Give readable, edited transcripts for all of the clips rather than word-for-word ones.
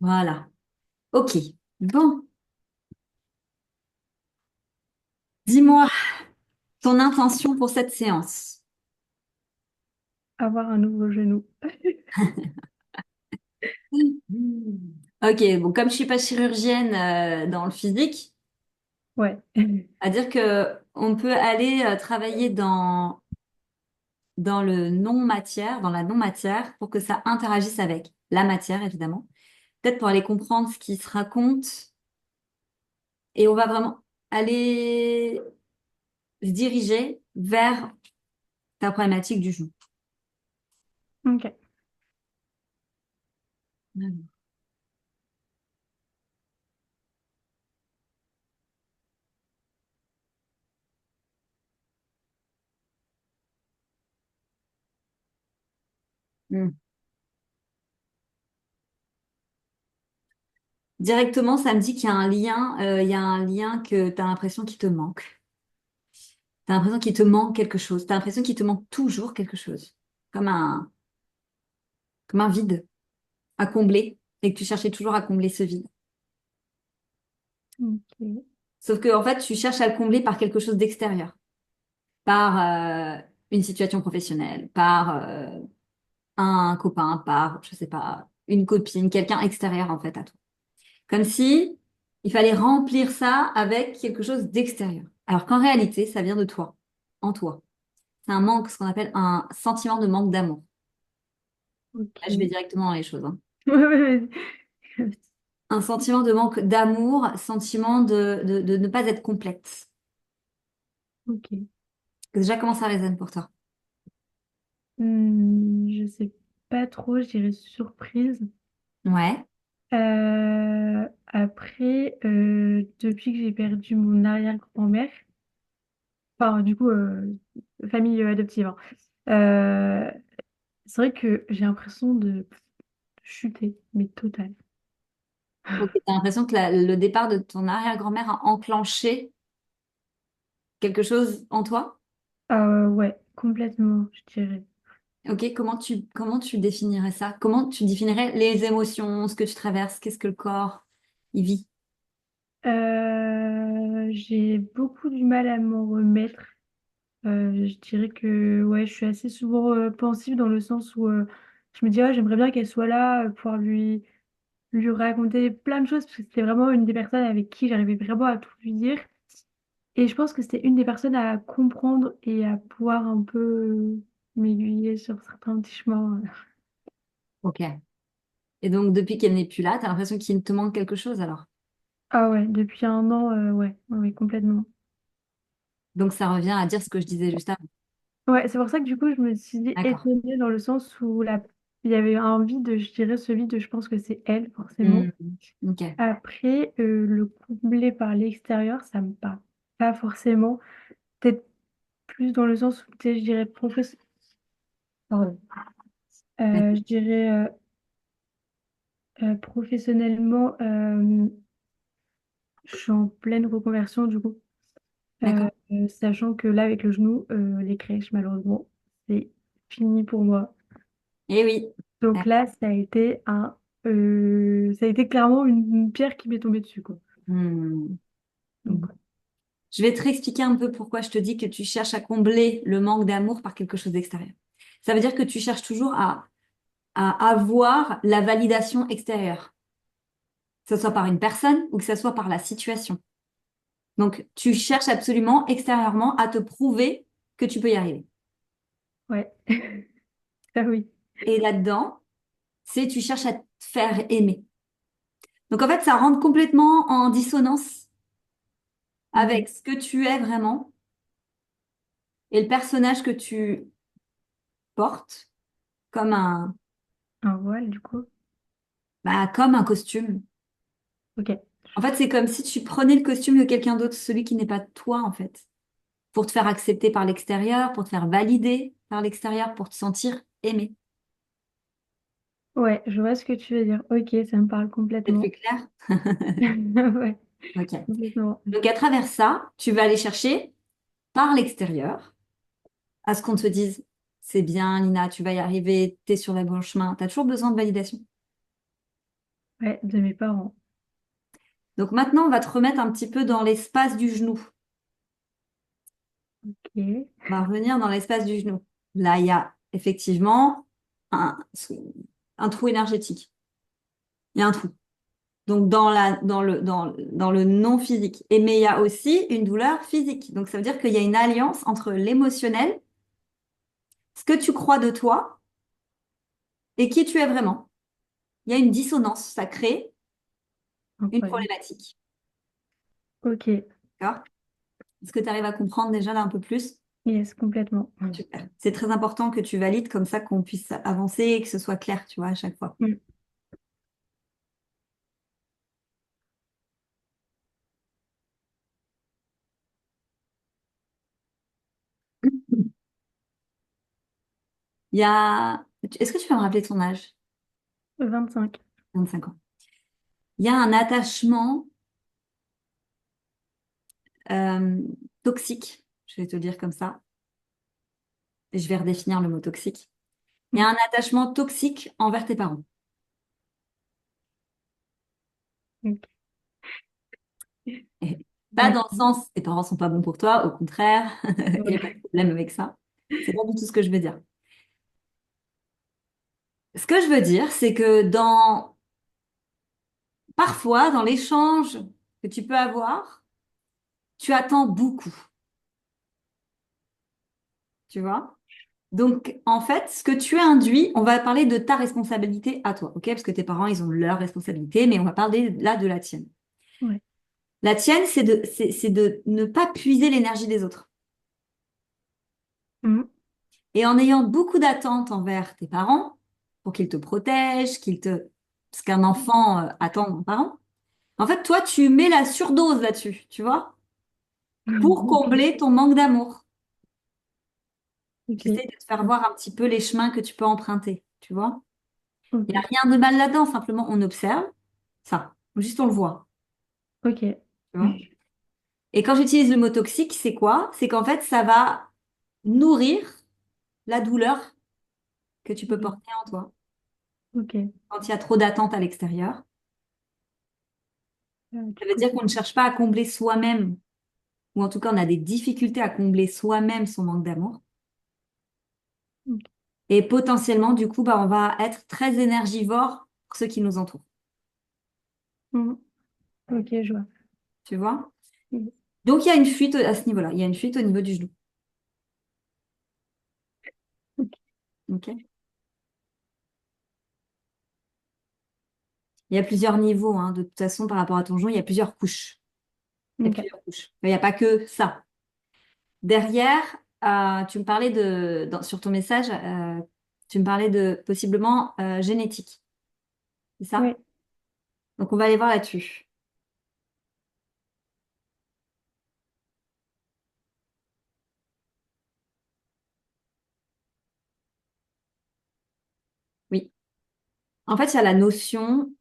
Voilà. Ok. Bon, dis-moi ton intention pour cette séance. Avoir un nouveau genou. Ok, bon, comme je suis pas chirurgienne dans le physique, Ouais. à dire que on peut aller travailler dans le non-matière, dans la non-matière, pour que ça interagisse avec la matière, évidemment. Peut-être pour aller comprendre ce qui se raconte, et on va vraiment aller se diriger vers ta problématique du genou. Ok. Hmm. Directement, ça me dit qu'il y a un lien, il y a un lien que tu as l'impression qu'il te manque. Tu as l'impression qu'il te manque quelque chose. Tu as l'impression qu'il te manque toujours quelque chose. Comme comme un vide à combler et que tu cherchais toujours à combler ce vide. Ok. Sauf que, en fait, tu cherches à le combler par quelque chose d'extérieur. Par une situation professionnelle, par un copain, par, je sais pas, une copine, quelqu'un extérieur, en fait, à toi. Comme si il fallait remplir ça avec quelque chose d'extérieur. Alors qu'en réalité, ça vient de toi, en toi. C'est un manque, ce qu'on appelle un sentiment de manque d'amour. Là, je vais Ok. directement dans les choses, hein. Ouais, ouais, ouais. Un sentiment de manque d'amour, sentiment de ne pas être complète. Ok. Déjà, comment ça résonne pour toi? Je sais pas trop, je dirais surprise. Ouais, Après, depuis que j'ai perdu mon arrière-grand-mère, enfin, du coup, famille adoptive, hein, euh, c'est vrai que j'ai l'impression de chuter, mais total. ok. T'as l'impression que le départ de ton arrière-grand-mère a enclenché quelque chose en toi? Ouais, complètement, je dirais. Ok, comment tu définirais ça? Comment tu définirais les émotions, ce que tu traverses, qu'est-ce que le corps y vit? J'ai beaucoup du mal à m'en remettre. Je dirais que ouais, je suis assez souvent pensive dans le sens où je me dis ah, j'aimerais bien qu'elle soit là, pouvoir lui raconter plein de choses, parce que c'était vraiment une des personnes avec qui j'arrivais vraiment à tout lui dire. Et je pense que c'était une des personnes à comprendre et à pouvoir un peu m'aiguiller sur certains petits chemins. Ok. Et donc, depuis qu'elle n'est plus là, t'as l'impression qu'il te manque quelque chose alors? Ah ouais, depuis un an, ouais, ouais, ouais, complètement. Donc, ça revient à dire ce que je disais juste avant. Ouais, c'est pour ça que du coup, je me suis dit D'accord. étonnée dans le sens où il y avait un vide, je dirais, ce vide, je pense que c'est elle, Hmm. forcément. Ok. Après, le combler par l'extérieur, ça me parle pas forcément. Peut-être plus dans le sens où, tu sais, je dirais pardon. Je dirais professionnellement, je suis en pleine reconversion du coup. D'accord. Sachant que là, avec le genou, les crèches, malheureusement, c'est fini pour moi. Eh oui. Donc là, ça a été clairement une pierre qui m'est tombée dessus, quoi. Hmm. Donc, ouais. Je vais te réexpliquer un peu pourquoi je te dis que tu cherches à combler le manque d'amour par quelque chose d'extérieur. Ça veut dire que tu cherches toujours à avoir la validation extérieure, que ce soit par une personne ou que ce soit par la situation. Donc, tu cherches absolument extérieurement à te prouver que tu peux y arriver. Ouais. Ça oui. Et là-dedans, c'est tu cherches à te faire aimer. Donc, en fait, ça rentre complètement en dissonance Ok. avec ce que tu es vraiment et le personnage que tu portes comme Un voile, du coup. comme un costume. Ok. En fait, c'est comme si tu prenais le costume de quelqu'un d'autre, celui qui n'est pas toi, en fait, pour te faire accepter par l'extérieur, pour te faire valider par l'extérieur, pour te sentir aimé. Ouais, je vois ce que tu veux dire. Ok, ça me parle C'est plus complètement. clair? Ouais, Ok. complètement. Donc, à travers ça, tu vas aller chercher par l'extérieur à ce qu'on te dise, c'est bien, Lina, tu vas y arriver, t'es sur le bon chemin. T'as toujours besoin de validation. Ouais, de mes parents. Donc maintenant, on va te remettre un petit peu dans l'espace du genou. Ok. On va revenir dans l'espace du genou. Là, il y a effectivement un, un trou énergétique. Il y a un trou. Donc dans le non physique. Et mais il y a aussi une douleur physique. Donc ça veut dire qu'il y a une alliance entre l'émotionnel, ce que tu crois de toi et qui tu es vraiment. Il y a une dissonance. Ça crée une Incroyable. problématique. Ok. D'accord? Est-ce que tu arrives à comprendre déjà là un peu plus? Yes, complètement. Super. C'est très important que tu valides comme ça qu'on puisse avancer et que ce soit clair, tu vois, à chaque fois. Mm. Il y a... Est-ce que tu peux me rappeler ton âge? 25. 25 ans. Il y a un attachement euh, toxique, je vais te le dire comme ça, et je vais redéfinir le mot toxique. Il y a Mm. un attachement toxique envers tes parents. Ok. Et pas dans le D'accord. sens, tes parents sont pas bons pour toi, au contraire, il n'y a pas de Ouais. problème avec ça. C'est pas du tout ce que je veux dire. Ce que je veux dire, c'est que parfois, dans l'échange que tu peux avoir, tu attends beaucoup, tu vois? Donc, en fait, ce que tu induis, on va parler de ta responsabilité à toi, ok? Parce que tes parents, ils ont leur responsabilité, mais on va parler là de la tienne. Ouais. La tienne, c'est de ne pas puiser l'énergie des autres. Mm. Et en ayant beaucoup d'attentes envers tes parents, pour qu'ils te protègent, parce qu'un enfant attend un parent, en fait, toi, tu mets la surdose là-dessus, tu vois, pour Ok. combler ton manque d'amour. Tu Ok. essaies de te faire voir un petit peu les chemins que tu peux emprunter, tu vois. Il n'y a Ok. rien de mal là-dedans, simplement on observe ça, juste on le voit, Ok. tu vois. Et quand j'utilise le mot toxique, c'est quoi? C'est qu'en fait, ça va nourrir la douleur que tu peux porter en toi Ok. quand il y a trop d'attentes à l'extérieur. Du Ça veut coup, dire c'est qu'on ne cherche pas à combler soi-même, ou en tout cas, on a des difficultés à combler soi-même son manque d'amour. ok. Et potentiellement, du coup, bah, on va être très énergivore pour ceux qui nous entourent. Mm. Ok, je vois. Tu vois? Mm. Donc, il y a une fuite à ce niveau-là. Il y a une fuite au niveau du genou. Ok. OK. Il y a plusieurs niveaux, hein. De toute façon, par rapport à ton genou, il y a plusieurs couches. Il y a Ok. plusieurs couches. Il n'y a pas que ça. Derrière, tu me parlais sur ton message, tu me parlais de possiblement génétique. C'est ça? Ouais. Donc, on va aller voir là-dessus. Oui. En fait, il y a la notion,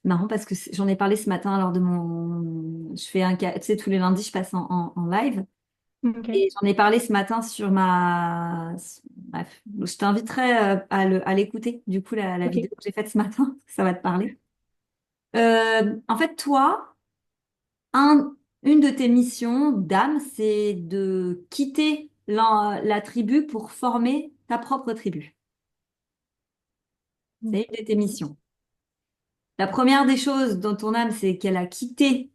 marrant parce que j'en ai parlé ce matin lors de je fais tu sais, tous les lundis, je passe en live. Ok. Et j'en ai parlé ce matin sur Bref, je t'inviterai à l'écouter, du coup, la Ok. vidéo que j'ai faite ce matin, parce que ça va te parler. En fait, toi, une de tes missions d'âme, c'est de quitter la tribu pour former ta propre tribu. C'est une de tes missions. La première des choses dans ton âme, c'est qu'elle a quitté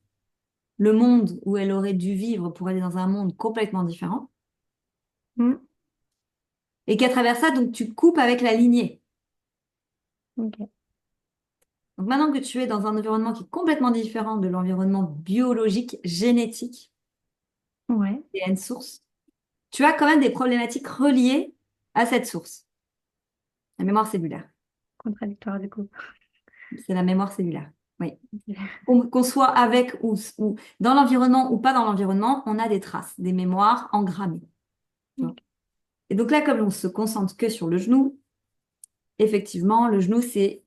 le monde où elle aurait dû vivre pour aller dans un monde complètement différent. Mm. Et qu'à travers ça, donc, tu coupes avec la lignée. Ok. Donc maintenant que tu es dans un environnement qui est complètement différent de l'environnement biologique, génétique, Ouais. et à une source, tu as quand même des problématiques reliées à cette source, la mémoire cellulaire. Contradictoire, du coup. C'est la mémoire cellulaire. Oui. Qu'on soit avec ou dans l'environnement ou pas dans l'environnement, on a des traces, des mémoires engrammées. Tu vois. Ok. Et donc là, comme on se concentre que sur le genou, effectivement, le genou, c'est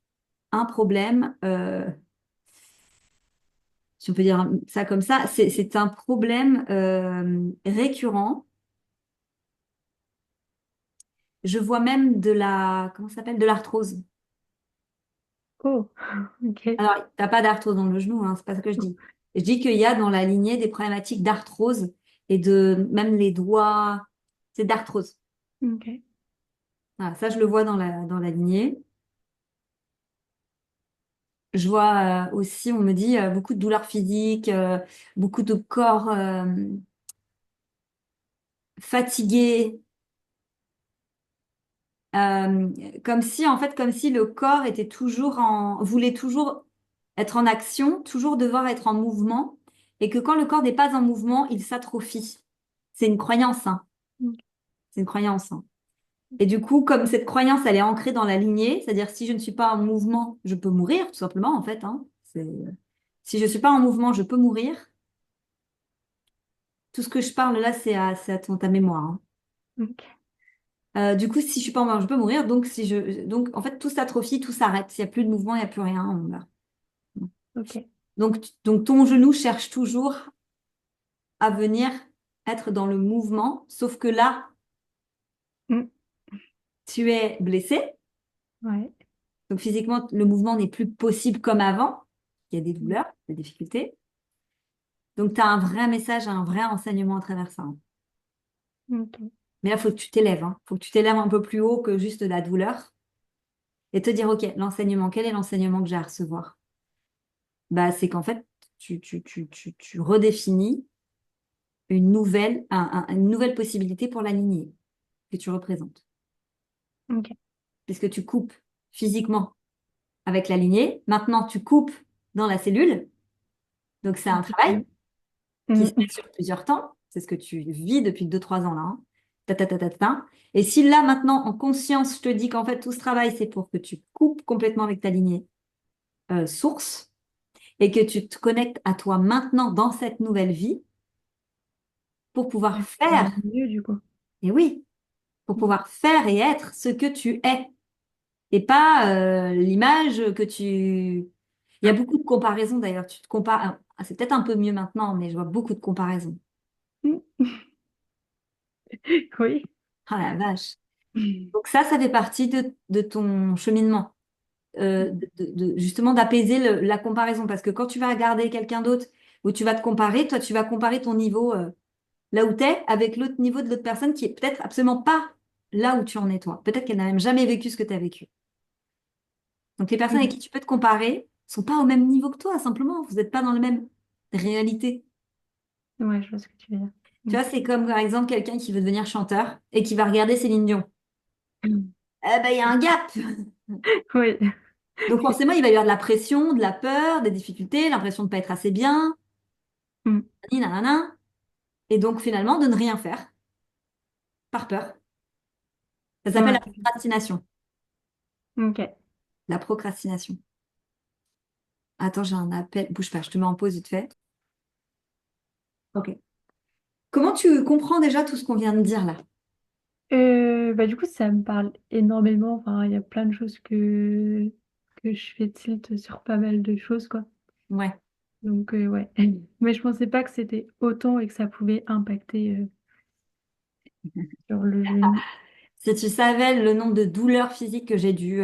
un problème, si on peut dire ça comme ça, c'est un problème récurrent. Je vois même comment ça s'appelle, de l'arthrose. Oh, ok. Alors, t'as pas d'arthrose dans le genou, hein, c'est pas ça que je dis. Je dis qu'il y a dans la lignée des problématiques d'arthrose et de même les doigts, c'est d'arthrose. Ok. Voilà, ça, je le vois dans la lignée. Je vois aussi, on me dit, beaucoup de douleurs physiques, beaucoup de corps fatigué, euh, comme si, en fait, comme si le corps était voulait toujours être en action, toujours devoir être en mouvement, et que quand le corps n'est pas en mouvement, il s'atrophie. C'est une croyance, hein. Ok. C'est une croyance, hein. Et du coup, comme cette croyance, elle est ancrée dans la lignée, c'est-à-dire si je ne suis pas en mouvement, je peux mourir, tout simplement, en fait, hein. Si je ne suis pas en mouvement, je peux mourir. Tout ce que je parle là, c'est à ta mémoire, hein. Ok. Du coup, si je suis pas en mouvement, je peux mourir. Donc, en fait, tout s'atrophie, tout s'arrête. S'il n'y a plus de mouvement, il n'y a plus rien, on meurt. Ok. Donc, ton genou cherche toujours à venir être dans le mouvement, sauf que là, Mm. tu es blessé. Ouais. Donc, physiquement, le mouvement n'est plus possible comme avant. Il y a des Mm. douleurs, des difficultés. Donc, tu as un vrai message, un vrai enseignement à travers ça, hein. Ok. Mais là, il faut que tu t'élèves, hein. Il faut que tu t'élèves un peu plus haut que juste la douleur et te dire, OK, l'enseignement, quel est l'enseignement que j'ai à recevoir? Bah, c'est qu'en fait, tu redéfinis une nouvelle possibilité pour la lignée que tu représentes. Ok. Puisque tu coupes physiquement avec la lignée. Maintenant, tu coupes dans la cellule. Donc, c'est un travail Mm. qui se Mm. fait sur plusieurs temps. C'est ce que tu vis depuis 2, 3 ans là, hein. Ta, ta, ta, ta, ta. Et si là, maintenant, en conscience, je te dis qu'en fait, tout ce travail, c'est pour que tu coupes complètement avec ta lignée source et que tu te connectes à toi maintenant dans cette nouvelle vie pour pouvoir Ça va faire, mieux du coup. et oui, pour pouvoir faire et être ce que tu es et pas l'image que tu... Il y a beaucoup de comparaisons d'ailleurs. Tu te compares. Ah, c'est peut-être un peu mieux maintenant, mais je vois beaucoup de comparaisons. Mm. Oui. Ah la vache. Mm. Donc ça fait partie de ton cheminement. Justement d'apaiser la comparaison. Parce que quand tu vas regarder quelqu'un d'autre où tu vas te comparer, toi, tu vas comparer ton niveau là où tu es avec l'autre niveau de l'autre personne qui est peut-être absolument pas là où tu en es toi. Peut-être qu'elle n'a même jamais vécu ce que tu as vécu. Donc les personnes avec Mm. qui tu peux te comparer sont pas au même niveau que toi, simplement. Vous n'êtes pas dans la même réalité. Ouais, je vois ce que tu veux dire. Tu Mm. vois, c'est comme par exemple quelqu'un qui veut devenir chanteur et qui va regarder Céline Dion. Mm. Eh ben, il y a un gap. Oui. Donc forcément, il va y avoir de la pression, de la peur, des difficultés, l'impression de pas être assez bien, Mm. nanana, et donc finalement de ne rien faire par peur. Ça s'appelle la Ouais. procrastination. Ok. La procrastination. Attends, j'ai un appel. Bouge pas, je te mets en pause vite fait. Ok. Comment tu comprends déjà tout ce qu'on vient de dire là? Bah, du coup, ça me parle énormément. Enfin, il y a plein de choses que je fais tilt sur pas mal de choses, quoi. Ouais. Donc, ouais. Mais je pensais pas que c'était autant et que ça pouvait impacter sur le genou. Si tu savais le nombre de douleurs physiques que j'ai dû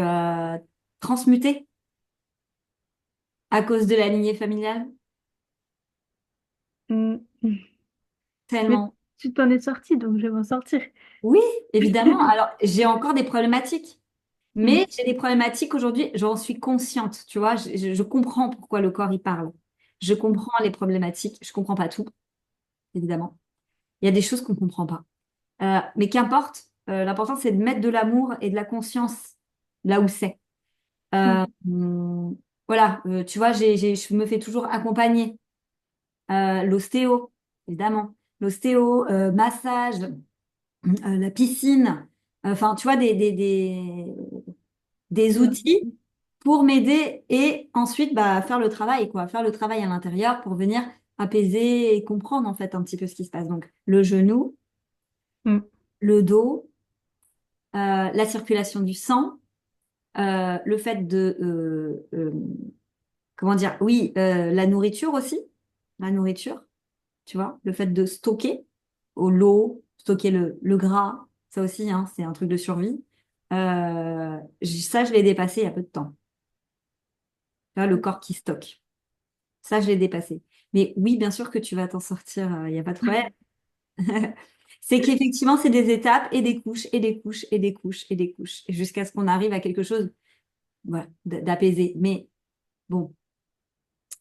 transmuter à cause de la lignée familiale, Mm. Mais tellement. tu t'en es sorti, donc je vais m'en sortir. Oui, évidemment. Alors, j'ai encore des problématiques, Mm. mais j'ai des problématiques aujourd'hui, j'en suis consciente, tu vois, je comprends pourquoi le corps y parle. Je comprends les problématiques, je comprends pas tout, évidemment. Il y a des choses qu'on comprend pas. Mais qu'importe, l'important c'est de mettre de l'amour et de la conscience là où c'est. Mm. Voilà, tu vois, je me fais toujours accompagner. L'ostéo, évidemment. L'ostéo, massage, la piscine. Enfin, tu vois, des Ouais. outils pour m'aider et ensuite bah, faire le travail, quoi. Faire le travail à l'intérieur pour venir apaiser et comprendre en fait un petit peu ce qui se passe. Donc, le genou, Mm. le dos, la circulation du sang, le fait comment dire, oui, la nourriture aussi, la nourriture. Tu vois, le fait de stocker l'eau, stocker le gras, ça aussi, hein, c'est un truc de survie. Ça, je l'ai dépassé il y a peu de temps. Là, le corps qui stocke. Ça, je l'ai dépassé. Mais oui, bien sûr que tu vas t'en sortir, il n'y a pas de problème. C'est qu'effectivement, c'est des étapes et des couches et des couches et des couches et des couches, et jusqu'à ce qu'on arrive à quelque chose, voilà, d'apaisé. Mais bon,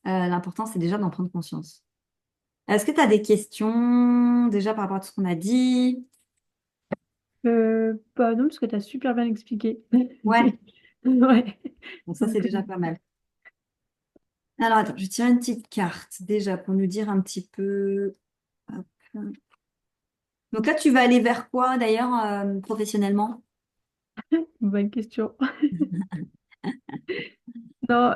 l'important, c'est déjà d'en prendre conscience. Est-ce que tu as des questions déjà par rapport à tout ce qu'on a dit? Bah non, parce que tu as super bien expliqué. Ouais, Ouais. bon, ça, c'est Donc, déjà pas mal. Alors, attends, je tire une petite carte déjà pour nous dire un petit peu. Hop. Donc là, tu vas aller vers quoi d'ailleurs professionnellement? bonne question. Non,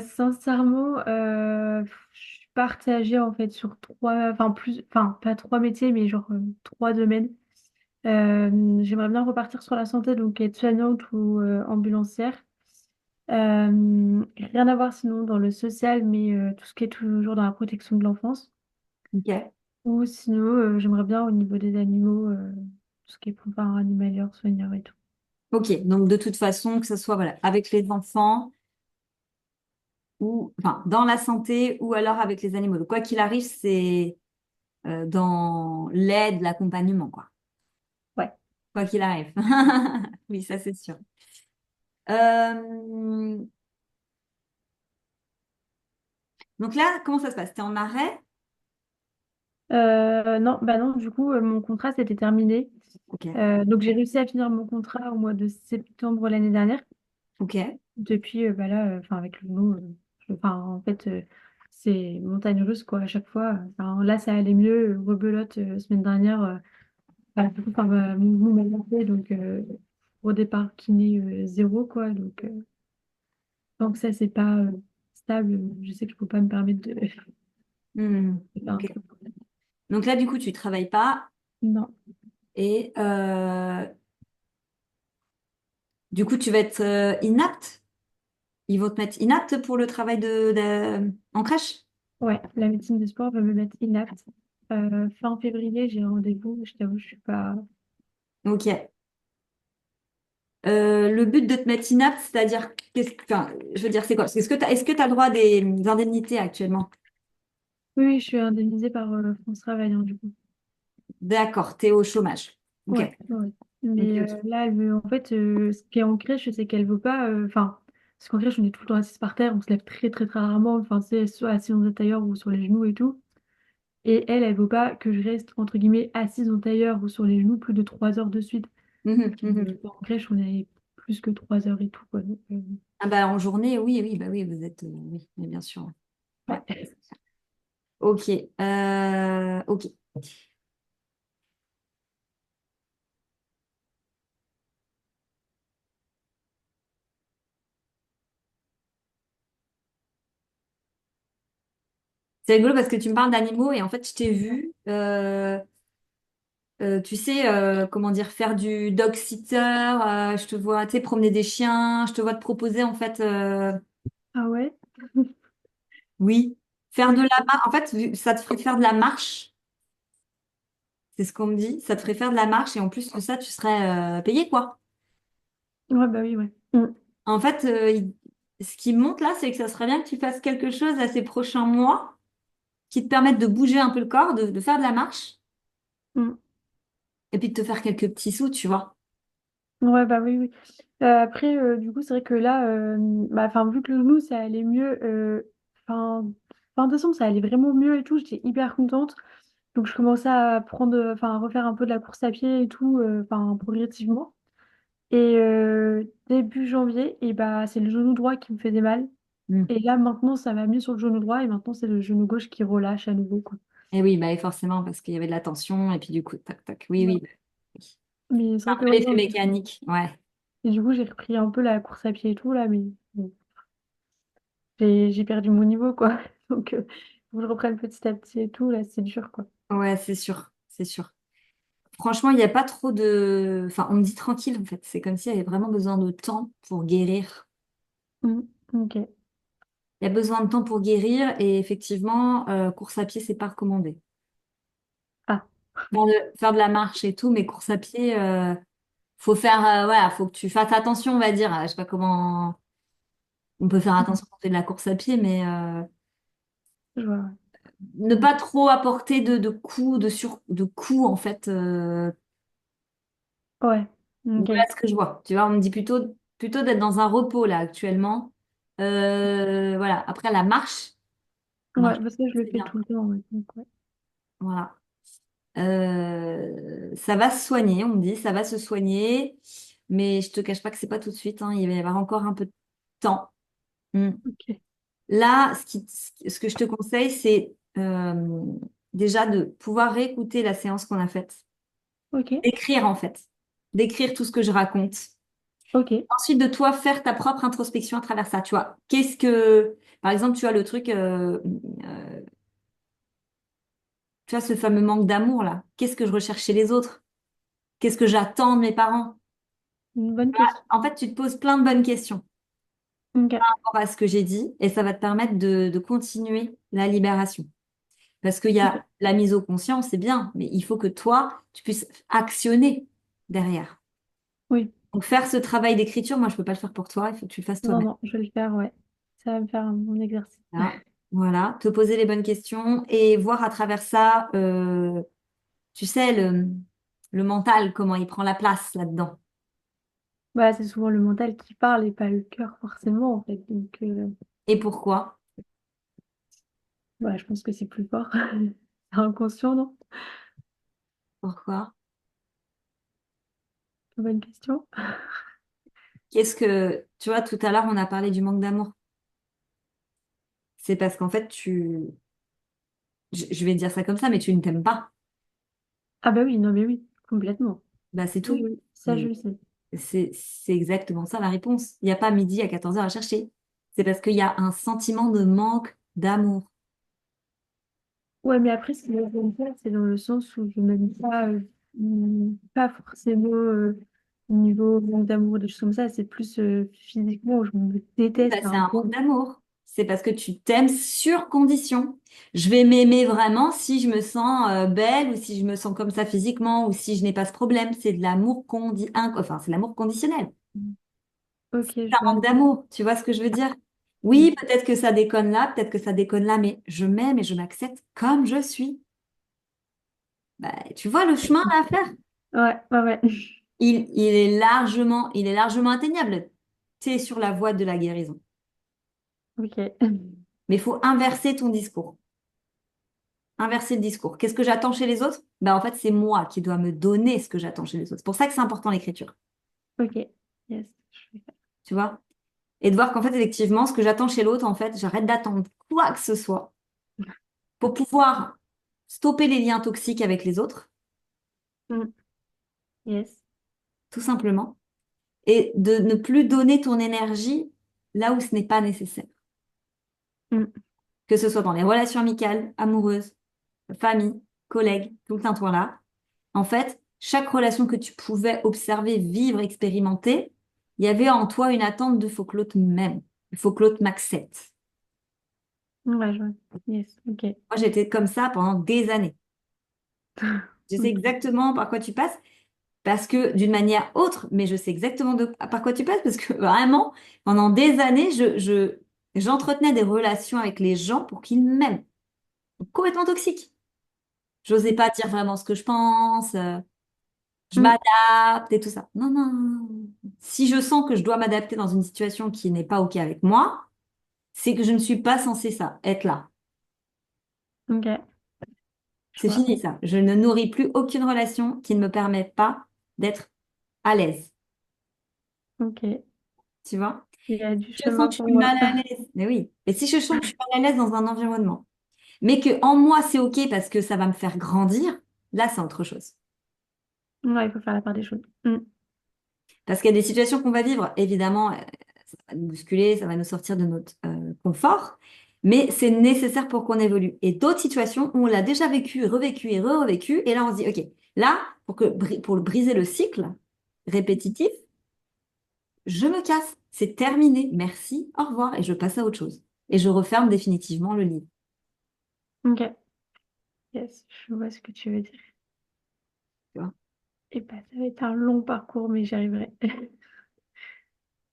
sincèrement, je suis partagée en fait sur trois, enfin plus, enfin pas trois métiers, mais genre trois domaines. J'aimerais bien repartir sur la santé, donc être soignante ou ambulancière. Rien à voir sinon dans le social, mais tout ce qui est toujours dans la protection de l'enfance. Ok. Ou sinon, j'aimerais bien au niveau des animaux, tout ce qui est préparation animalière, soigneur et tout. Ok, donc de toute façon, que ce soit voilà, avec les enfants ou enfin dans la santé ou alors avec les animaux. Donc, quoi qu'il arrive, c'est dans l'aide, l'accompagnement, quoi. Ouais. Quoi qu'il arrive. Oui, ça c'est sûr. Euh, Donc là, comment ça se passe? T'es en arrêt? Non, bah non, du coup, mon contrat s'était terminé. Ok. Donc j'ai réussi à finir mon contrat au mois de septembre l'année dernière. Ok. Depuis, bah là, enfin avec le nom, enfin en fait, c'est montagne russe quoi à chaque fois. Enfin, là, ça allait mieux. Rebelote semaine dernière. Bah, du coup, enfin, mon genou m'a lancé, donc au départ kiné zéro quoi. Donc tant que ça c'est pas stable, je sais que je peux pas me permettre de, Hmm, de faire un ok. truc. Donc là, du coup, tu travailles pas Non, et du coup, tu vas être inapte. Ils vont te mettre inapte pour le travail en crèche? ouais, la médecine de sport va me mettre inapte. Fin février, j'ai un rendez-vous. Je t'avoue, je suis pas. Ok. Le but de te mettre inapte, c'est-à-dire, enfin, je veux dire, c'est quoi? Est-ce que tu as le droit à des indemnités actuellement? Oui, oui, je suis indemnisée par France Travail, hein, du coup. D'accord, tu es au chômage. Ok. Ouais, ouais. Ok, Mais ok. là, elle veut, en fait, ce qui est en crèche, c'est qu'elle veut pas. Enfin, parce qu'en crèche, on est tout le temps assis par terre, on se lève très, très, très rarement. Enfin, c'est soit assis dans un tailleur ou sur les genoux et tout. Et elle, elle veut pas que je reste, entre guillemets, assise en tailleur ou sur les genoux plus de 3 heures de suite. Mhm, mhm. En crèche, on est plus que 3 heures et tout, quoi. Donc, Ah bah en journée, oui, oui, bah oui, vous êtes, oui, mais bien sûr. Ouais. ouais. Ok, ok. C'est rigolo parce que tu me parles d'animaux et en fait, je t'ai vu, tu sais, comment dire, faire du dog sitter. Je te vois, tu sais, promener des chiens. Je te vois te proposer en fait, Ah ouais? oui, faire de Ok. la marche. En fait, ça te ferait faire de la marche. C'est ce qu'on me dit. Ça te ferait faire de la marche et en plus de ça, tu serais payé quoi. Ouais, bah oui, ouais. Mm. En fait, ce qui me montre là, c'est que ça serait bien que tu fasses quelque chose à ces prochains mois qui te permette de bouger un peu le corps, de faire de la marche Mm. et puis de te faire quelques petits sous, tu vois. Ouais, bah oui, oui. Après, du coup, c'est vrai que là, bah, enfin, vu que le genou, ça allait mieux, fin décembre, ça allait vraiment mieux et tout, j'étais hyper contente. Donc, je commençais à prendre, enfin, à refaire un peu de la course à pied et tout, enfin, progressivement. Et début janvier, et bah, c'est le genou droit qui me faisait mal. Mm. Et là, maintenant, ça va mieux sur le genou droit, et maintenant, c'est le genou gauche qui relâche à nouveau, quoi. Et oui, bah, et forcément, parce qu'il y avait de la tension et puis du coup, tac, tac. Oui, Ouais. oui. Oui. Mais c'est Un vrai que, peu ouais, l'effet non. mécanique, ouais. Et du coup, j'ai repris un peu la course à pied et tout, là, mais bon. J'ai perdu mon niveau, quoi. Donc, faut que je reprenne petit à petit et tout, là, c'est dur, quoi. Ouais, c'est sûr, c'est sûr. Franchement, il n'y a pas trop de... Enfin, on me dit tranquille, en fait. C'est comme s'il y avait vraiment besoin de temps pour guérir. Mm, ok. Il y a besoin de temps pour guérir et effectivement, course à pied, c'est pas recommandé. Ah, Faire de la marche et tout, mais course à pied, faut faire... voilà, faut que tu fasses attention, on va dire. Je sais pas comment... On peut faire Mhm. attention quand on fait de la course à pied, mais Je vois. ne pas trop apporter de coups, de coups, en fait. Ouais. Ok. Voilà ce que je vois. Tu vois, on me dit plutôt d'être dans un repos, là, actuellement. Voilà. Après, la Ouais, marche, parce que je le c'est fais bien. tout le temps. Ouais. Donc, ouais. Voilà. Ça va se soigner, on me dit, ça va se soigner. Mais je te cache pas que c'est pas tout de suite, hein. Il va y avoir encore un peu de temps. Mm. Ok. Là, ce que je te conseille, c'est déjà de pouvoir réécouter la séance qu'on a faite, Ok. d'écrire en fait, d'écrire tout ce que je raconte. Ok. Ensuite, de toi faire ta propre introspection à travers ça. Tu vois, par exemple, tu as le truc, tu as ce fameux manque d'amour là. Qu'est-ce que je recherche chez les autres? Qu'est-ce que j'attends de mes parents? Une bonne question. En fait, tu te poses plein de bonnes questions Ok. par rapport à ce que j'ai dit et ça va te permettre de continuer la libération. Parce qu'il y Ok. a la mise au conscient, c'est bien, mais il faut que toi, tu puisses actionner derrière. Oui. Donc faire ce travail d'écriture, moi, je peux pas le faire pour toi, il faut que tu le fasses Non, toi-même. non, je vais le faire, ouais. Ça va me faire mon exercice. Voilà. Voilà, te poser les bonnes questions et voir à travers ça, tu sais, le mental, comment il prend la place là-dedans. Bah, c'est souvent le mental qui parle et pas le cœur forcément, en fait. Donc, Et pourquoi? ouais, je pense que c'est plus fort. C'est inconscient, non? Pourquoi? Bonne question. Tu vois, tout à l'heure, on a parlé du manque d'amour. C'est parce qu'en fait, je vais dire ça comme ça, mais tu ne t'aimes pas. Ah bah oui, non mais oui, complètement. Bah, c'est Oui, tout. oui, ça je le sais. C'est exactement ça la réponse. Il n'y a pas midi à 14 heures à chercher. C'est parce qu'il y a un sentiment de manque d'amour. Ouais, mais après, ce qui me fait peur, c'est dans le sens où je m'aime pas, pas forcément niveau manque d'amour, des choses comme ça, c'est plus physiquement, où je me Oui, bah, déteste c'est un un peu. manque d'amour. C'est parce que tu t'aimes sur condition. Je vais m'aimer vraiment si je me sens belle ou si je me sens comme ça physiquement ou si je n'ai pas ce problème. C'est de l'amour enfin, c'est l'amour conditionnel. Ok, C'est je un vois. manque d'amour. Tu vois ce que je veux dire? Oui, peut-être que ça déconne là, peut-être que ça déconne là, mais je m'aime et je m'accepte comme je suis. Bah, tu vois le chemin à faire? Ouais, ouais, ouais. Il est largement atteignable. Tu es sur la voie de la guérison. Ok. Mais il faut inverser ton discours. Inverser le discours. Qu'est-ce que j'attends chez les autres? Ben, en fait, c'est moi qui dois me donner ce que j'attends chez les autres. C'est pour ça que c'est important l'écriture. Ok. Yes, je fais ça. Tu vois? Et de voir qu'en fait, effectivement, ce que j'attends chez l'autre, en fait, j'arrête d'attendre quoi que ce soit pour pouvoir stopper les liens toxiques avec les autres, Mm. Yes. tout simplement, et de ne plus donner ton énergie là où ce n'est pas nécessaire. Mm. Que ce soit dans les relations amicales, amoureuses, famille, collègues, tout le tintouin-là. En fait, chaque relation que tu pouvais observer, vivre, expérimenter, il y avait en toi une attente de faut que l'autre m'aime, il faut que l'autre m'accepte. Ouais, je vois. Yes. Ok. Moi, j'étais comme ça pendant des années. Je sais Ok. exactement par quoi tu passes, parce que d'une manière autre, mais je sais exactement par quoi tu passes, parce que vraiment, pendant des années, j'entretenais des relations avec les gens pour qu'ils m'aiment. Complètement toxique. J'osais pas dire vraiment ce que je pense. Je Mm. m'adapte et tout ça. Non, non, non, non. Si je sens que je dois m'adapter dans une situation qui n'est pas OK avec moi, c'est que je ne suis pas censée ça, être là. Ok. Je C'est vois. fini ça. Je ne nourris plus aucune relation qui ne me permet pas d'être à l'aise. Ok. Tu vois? Il y a du Je sens chemin que je pour suis mal moi. à l'aise. Mais oui. Et si je sens que je suis mal à l'aise dans un environnement, mais que en moi c'est OK parce que ça va me faire grandir, là c'est autre chose. Ouais, il faut faire la part des choses. Mm. Parce qu'il y a des situations qu'on va vivre, évidemment, ça va nous bousculer, ça va nous sortir de notre confort, mais c'est nécessaire pour qu'on évolue. Et d'autres situations où on l'a déjà vécu, revécu et re-revécu, et là on se dit, OK, là, pour briser le cycle répétitif, je me casse, c'est terminé, merci, au revoir, et je passe à autre chose. Et je referme définitivement le livre. Ok. Yes, je vois ce que tu veux dire. Tu vois. Et bah, ça va être un long parcours, mais j'y arriverai.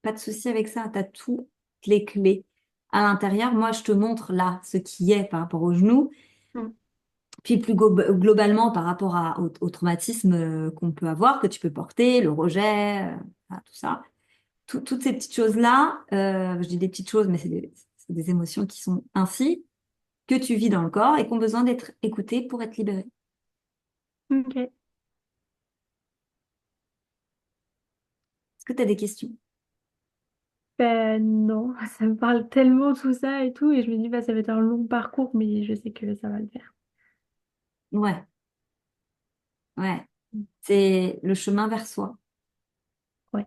Pas de souci avec ça, t'as tout. les clés à l'intérieur. Moi, je te montre là ce qui est par rapport au genou, Mm. puis plus globalement par rapport au traumatisme qu'on peut avoir, que tu peux porter, le rejet, voilà, tout ça. Toutes ces petites choses-là, je dis des petites choses, mais c'est des émotions qui sont ainsi, que tu vis dans le corps et qui ont besoin d'être écoutées pour être libérées. Ok. Est-ce que tu as des questions? Ben non, ça me parle tellement tout ça et tout, et je me dis, bah, ça va être un long parcours, mais je sais que ça va le faire. Ouais, ouais. C'est le chemin vers soi. Ouais.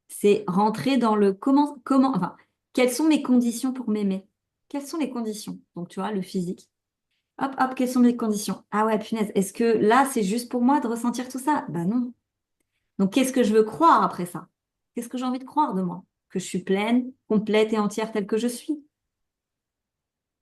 C'est rentrer dans le enfin, quelles sont mes conditions pour m'aimer? Quelles sont les conditions? Donc, tu vois, le physique. Hop, hop, quelles sont mes conditions? Ah ouais, punaise, est-ce que là, c'est juste pour moi de ressentir tout ça? Bah non. Donc, qu'est-ce que je veux croire après ça? Qu'est-ce que j'ai envie de croire de moi? Que je suis pleine, complète et entière telle que je suis.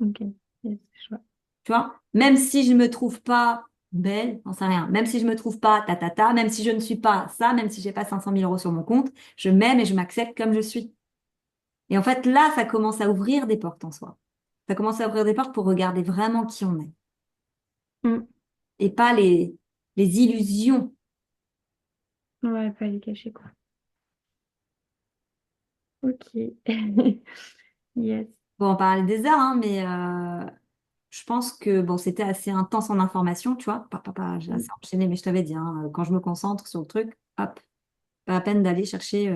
Ok. Yes, je vois. Tu vois? Même si je ne me trouve pas belle, j'en sais rien. Même si je ne me trouve pas ta ta ta, même si je ne suis pas ça, même si j'ai pas 500 000 euros sur mon compte, je m'aime et je m'accepte comme je suis. Et en fait, là, ça commence à ouvrir des portes en soi. Ça commence à ouvrir des portes pour regarder vraiment qui on est Mm. et pas les illusions. Ouais, pas les cacher, quoi. Ok. Yes. Bon, on parlait des heures, hein, mais je pense que bon, c'était assez intense en information, tu vois. J'ai assez enchaîné, mais je t'avais dit, hein, quand je me concentre sur le truc, hop, pas la peine d'aller chercher.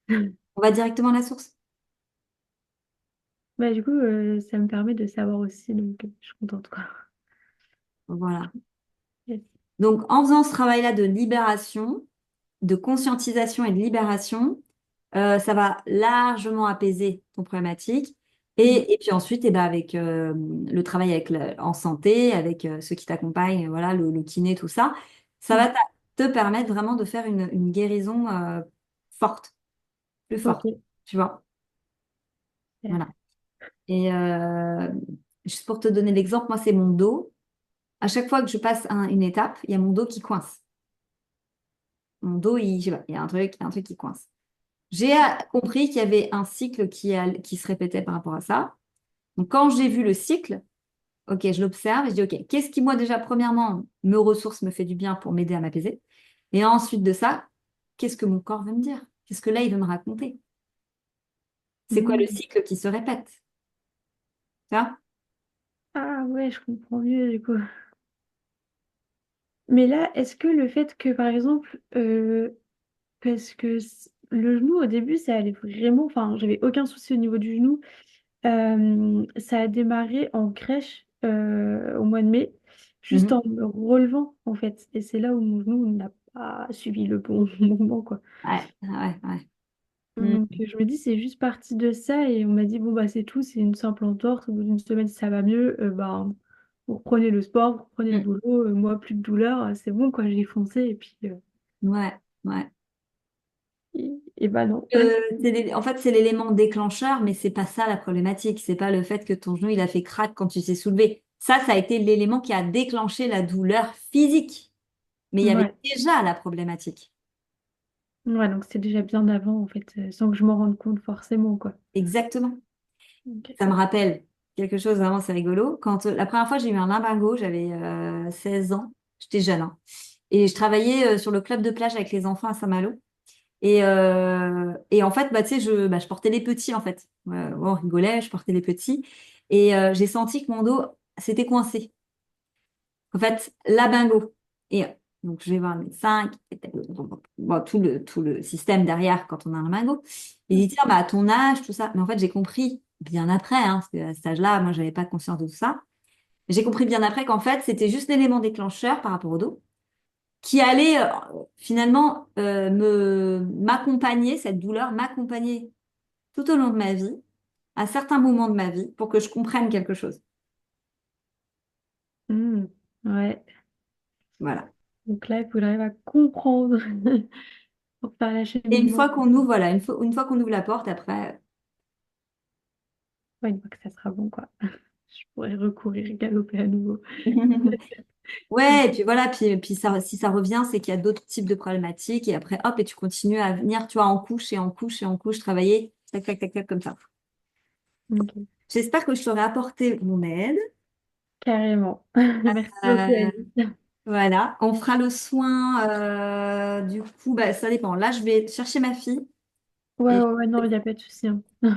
On va directement à la source. Bah, du coup, ça me permet de savoir aussi, donc je suis contente, quoi. Voilà. Yes. Donc, en faisant ce travail-là de libération, de conscientisation et de libération, ça va largement apaiser ton problématique. Mm. Et puis ensuite, eh ben, avec le travail avec en santé, avec ceux qui t'accompagnent, voilà, le kiné, tout ça, ça va Mm. te permettre vraiment de faire une guérison forte, plus Ok. forte, tu vois. Yes. Voilà. Et juste pour te donner l'exemple, moi, c'est mon dos. À chaque fois que je passe une étape, il y a mon dos qui coince. Mon dos, je sais pas, il y a un truc qui coince. J'ai compris qu'il y avait un cycle qui se répétait par rapport à ça. Donc, quand j'ai vu le cycle, ok, je l'observe et je dis, ok, qu'est-ce qui, moi, déjà, premièrement, me ressource, me fait du bien pour m'aider à m'apaiser? Et ensuite de ça, qu'est-ce que mon corps veut me dire? Qu'est-ce que là, il veut me raconter? C'est quoi le Mm. cycle qui se répète? Tu vois? Ah ouais, je comprends mieux, du coup. Mais là, est-ce que le fait que, par exemple, parce que le genou, au début, ça allait vraiment, enfin, j'avais aucun souci au niveau du genou. Ça a démarré en crèche au mois de mai, juste Mhm. en me relevant, en fait. Et c'est là où mon genou n'a pas suivi le bon mouvement, quoi. Ouais, ouais, ouais. Mhm. Donc, je me dis, c'est juste parti de ça. Et on m'a dit, bon, bah, c'est tout, c'est une simple entorse. Au bout d'une semaine, si ça va mieux, bah, vous reprenez le sport, vous reprenez le Mhm. boulot. Moi, plus de douleur, c'est bon, quoi. J'ai foncé. Et puis, Ouais, ouais. et bah, non. En fait, c'est l'élément déclencheur, mais c'est pas ça la problématique. C'est pas le fait que ton genou il a fait crack quand tu t'es soulevé. Ça a été l'élément qui a déclenché la douleur physique. Mais il y avait Ouais. déjà la problématique. Ouais, donc c'est déjà bien avant, en fait, sans que je m'en rende compte forcément, quoi. Exactement. Ok. Ça me rappelle quelque chose vraiment, c'est rigolo. Quand la première fois j'ai eu un limbago, j'avais 16 ans. J'étais jeune, hein. Et je travaillais sur le club de plage avec les enfants à Saint-Malo. Et en fait, bah, tu sais, je portais les petits, en fait. On rigolait, je portais les petits. Et j'ai senti que mon dos s'était coincé. En fait, la bingo. Et donc, je vais voir le médecin, bon, tout le système derrière quand on a un bingo. Il dit, tiens, bah, à ton âge, tout ça. Mais en fait, j'ai compris bien après, hein, parce qu'à cet âge-là, moi, j'avais pas conscience de tout ça. J'ai compris bien après qu'en fait, c'était juste l'élément déclencheur par rapport au dos qui allait finalement m'accompagner, cette douleur m'accompagner tout au long de ma vie, à certains moments de ma vie, pour que je comprenne quelque chose. Hmm, ouais. Voilà. Donc là, il faut que j'arrive à comprendre pour faire Et une l'acheminement. fois qu'on ouvre, voilà, une fois qu'on ouvre la porte, après, Ouais, une fois que ça sera bon, quoi. Je pourrais recourir, galoper à nouveau. ouais, et puis voilà, puis ça, si ça revient, c'est qu'il y a d'autres types de problématiques, et après, hop, et tu continues à venir, tu vois, en couche et en couche et en couche travailler. Tac, tac, tac, tac, comme ça. Ok. J'espère que je t'aurai apporté mon aide. Carrément. Merci beaucoup, Euh, Alice. voilà, on fera le soin. Du coup, bah, ça dépend. Là, je vais chercher ma fille. Ouais, Et ouais, ouais, non, il n'y a pas de souci, hein.